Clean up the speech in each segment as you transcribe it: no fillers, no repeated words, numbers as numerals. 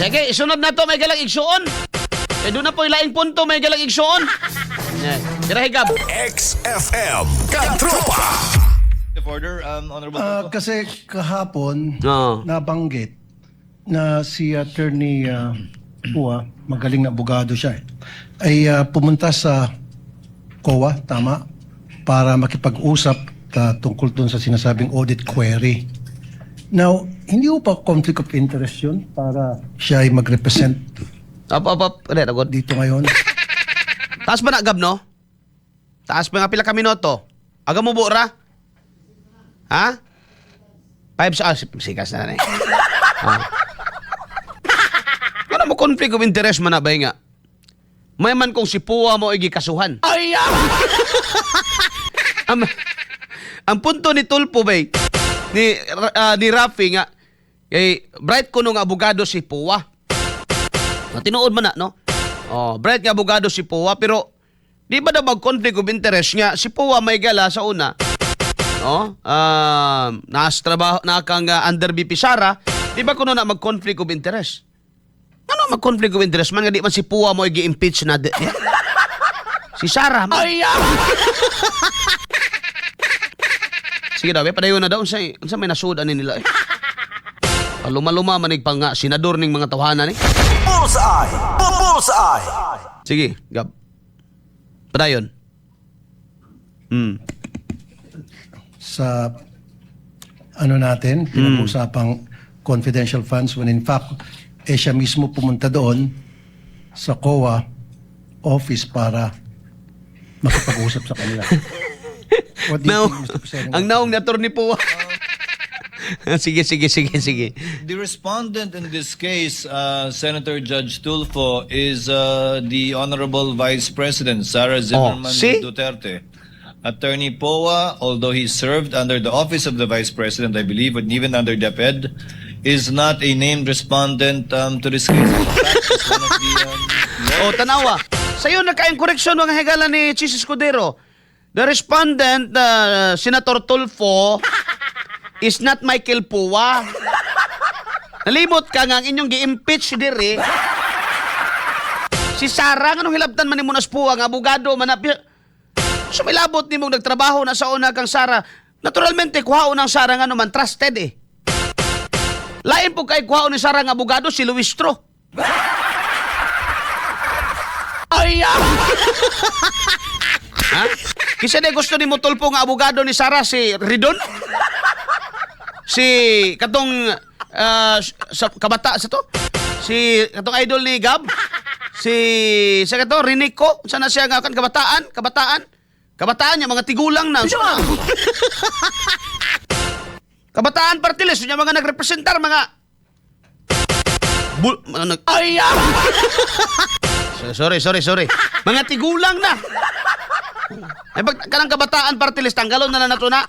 Sige, isunod na to, may galang igsuon. Eh, doon na po ilaing punto, may galang igsuon. Tira higab. XFM Katropa. Order, Honorable Kasi kahapon, Oo. nabanggit na si Attorney Pua, magaling na abogado siya, ay pumunta sa COA, tama, para makipag-usap tungkol dun sa sinasabing audit query. Now, hindi mo pa conflict of interest yun para siya ay mag-represent Up. Agad. dito ngayon? Taas ba na, Gab, no? Taas pa nga pila ka minuto. Aga mo bura? Ha? 5 sa... sikas na na eh. Ano mo conflict of interest man na ba nga? May man kung si Pua mo igi kasuhan. Ay! ang punto ni Tulpo ba ni Rafi nga kay bright kuno nga abogado si Pua. Tinuod man na, no? Oh, bright nga abogado si Pua pero di ba na mag-conflict of interest nga si Pua may gala sa una? No? Trabaho na kang under BP Sara, di ba kuno na mag-conflict of interest? Ano mag-conflict of interest man nga di man si Pua mo i-impeach na si Sara man. Ay! Sige daw, padayon na daw unsa may nasudan ni nila eh. Paluma-luma manig pa nga senador ning mga tawhanan eh. Bullseye! Bullseye! Sige, Gab. Padayon. Sa ano natin, pinag-usapang confidential funds when in fact, siya mismo pumunta doon sa COA office para makapag-usap sa kanila. What do you think, Mr. President? Ang naong ni Atty. Pua. Sige. The respondent in this case, Senator Judge Tulfo, is the Honorable Vice President, Sara Zimmerman see? Duterte. Attorney Poa, although he served under the office of the Vice President, I believe, and even under DepEd, is not a named respondent to this case. In fact, is one of the... Tanawa. Sa'yo na kayang koreksyon mga higala ni Chis Escudero. The respondent, Senator Tulfo, is not Michael Pua. Nalimot ka nga ang inyong gi-impeach diri. Si Sara, anong hilabtan man ni Munas Pua, ang abogado, manapir. So may labot ni mong nagtrabaho na sa una kang Sara. Naturalmente, kuhaon ang Sara nga naman, trusted eh. Lain po kay kuhaon ni Sara nga abogado, si Luistro. Ay! Ha? Kisa na gusto ni mo Tulpo nga abogado ni Sara, si Ridon? Si katong sa kabata sa to? Si katong idol ni Gab? Sa kato Rinico? Sana siya nga kan kabataan niya mga tigulang na. Kabataan partilis niya mga nagrepresentar mga ay! Sorry. Mga tigulang na. Ay pag kanang kabataan partilis tanggalon na nato na.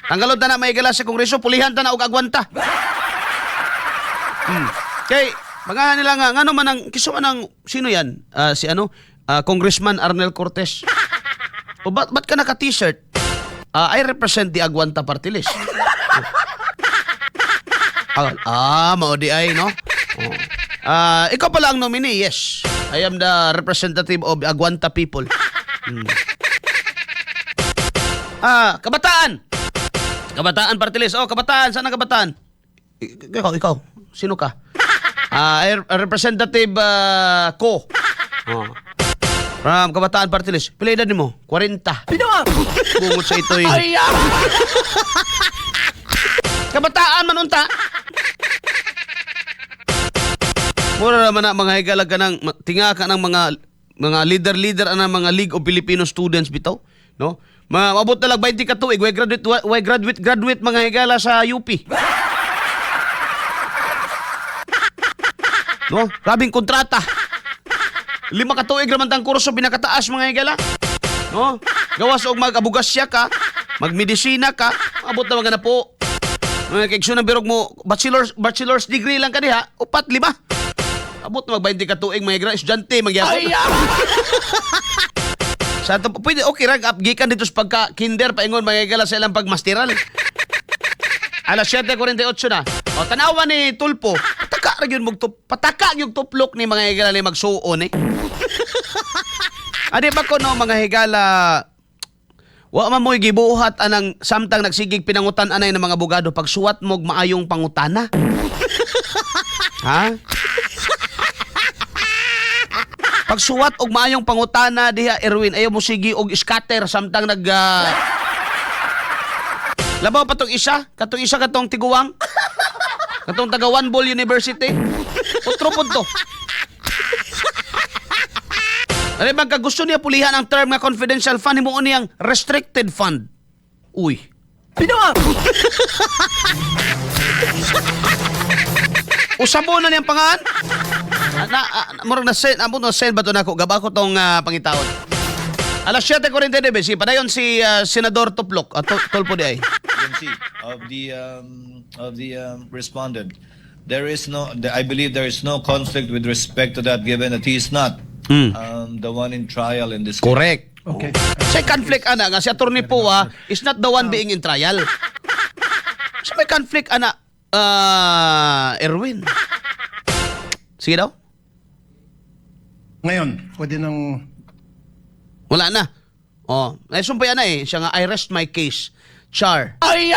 Tanggalon na may gala sa kongreso, pulihan ta na og agwanta. Kay mga nila nga ngano man ang kiso man sino yan? Si Congressman Arnel Cortez. O ba't ka naka-t-shirt? I represent the Agwanta Party List. Maudi ay, no? Ikaw pala ang nominee, yes. I am the representative of Agwanta people. Kabataan! Kabataan Party List. Kabataan. Saan ang kabataan? Ikaw. Sino ka? Representative Ko. From Kabataan Party List. Pila edad mo? 40. Bungot sa ito'y. Kabataan manunta. Mura naman na mga higalag ka ng tinga ka ng mga leader ng mga League of Filipino Students bitaw, no? Maabot na lang 20 ka tuig, graduate mga higala sa UP. No? Grabing kontrata. 5 ka tuig raman tang kurso pinakataas mga higala. No? Gawas og mag-abugasya ka, magmedisina ka, abot na mga na po. Mga kaigsyon ng birog mo, bachelor's degree lang ka diha, 4-5. Abot na mag-20 ka tuig mga estudyante, magyapon. Sa ito, pwede, okay, gikan dito sa pagka-kinder, paingon mga higala sa ilang pagmasteral. Alas 7:48 na. Tanawa ni Tulpo, pataka ra gyud pataka yung tuplok ni mga higala ni magsuon eh. Adi ba ko no mga higala wa man mo'y gibuhat anang samtang nagsigig pinangutan anay ng mga abogado pagsuwat mo og maayong pangutana. Ha? Pagsuwat og maayong pangutana diha Erwin ayaw mo sige og scatter samtang labaw pa tong isa katong tiguwang. Katong taga One Ball University. Putro po to. Ano bang gusto niya pulihan ang term nga confidential fund, mo niyang restricted fund. Uy. Pinawa! Usabo na niyang pangaan? Murag na-send ba ito na ako? Gaba ko itong pangitaon. Alas 7:49, sige, padayon si Senador Tuplok. Tulpo di ay. Agency of the respondent. I believe there is no conflict with respect to that, given that he is not the one in trial in this case. Correct. Okay. Sa conflict ana nga si Attorney Poa is not the one being in trial. Sa may conflict ana Erwin. Sige daw. Ngayon, pwede nang Wala na. Oh, naisumpay na eh. Siya nga, I rest my case. Char. Ay!